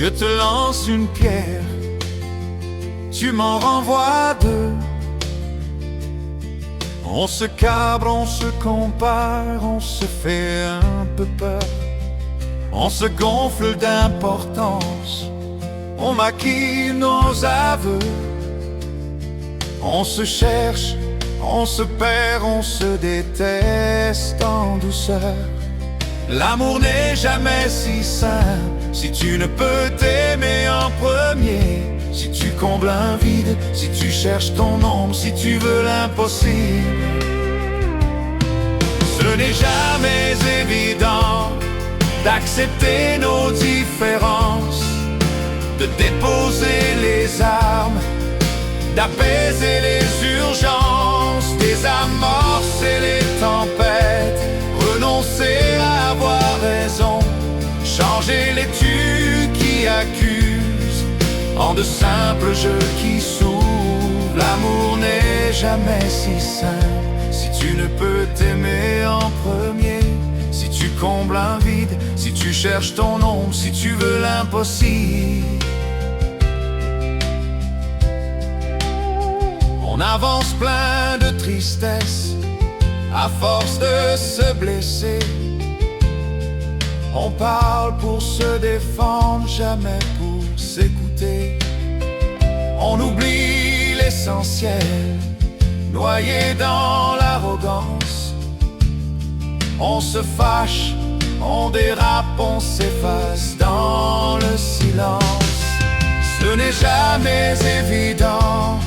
Je te lance une pierre, tu m'en renvoies deux. On se cabre, on se compare, on se fait un peu peur. On se gonfle d'importance, on maquille nos aveux. On se cherche, on se perd, on se déteste en douceur. L'amour n'est jamais si simple si tu ne peux t'aimer en premier. Si tu combles un vide, si tu cherches ton ombre, si tu veux l'impossible. Ce n'est jamais évident d'accepter nos différences, de déposer les armes, d'apaiser les urgences, désamorcer les tempêtes, renoncer à avoir raison, changer les tu qui accusent en de simples jeux qui s'ouvrent. L'amour n'est jamais si simple si tu ne peux t'aimer en premier. Si tu combles un vide, si tu cherches ton ombre, si tu veux l'impossible. On avance plein de tristesse à force de se blesser. On parle pour se défendre, jamais pour s'écouter. On oublie l'essentiel, noyé dans l'arrogance. On se fâche, on dérape, on s'efface dans le silence. Ce n'est jamais évident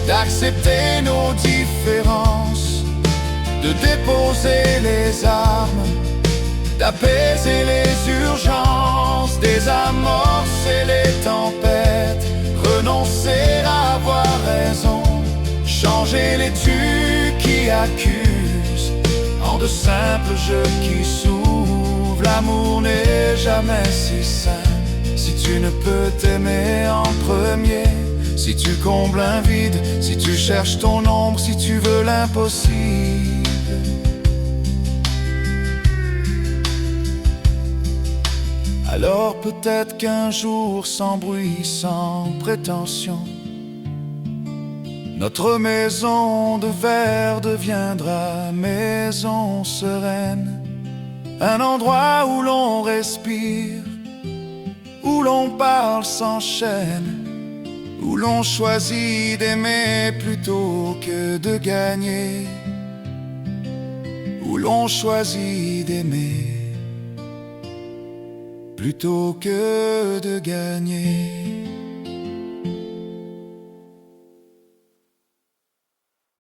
d'accepter nos différences, de déposer les armes, d'apaiser les urgences, désamorcer les tempêtes, renoncer à avoir raison, changer les tu qui accusent en de simples jeux qui s'ouvrent. L'amour n'est jamais si simple si tu ne peux t'aimer en premier. Si tu combles un vide, si tu cherches ton ombre, si tu veux l'impossible. Alors peut-être qu'un jour, sans bruit, sans prétention, notre maison de verre deviendra maison sereine. Un endroit où l'on respire, où l'on parle sans chaîne, où l'on choisit d'aimer plutôt que de gagner, où l'on choisit d'aimer plutôt que de gagner.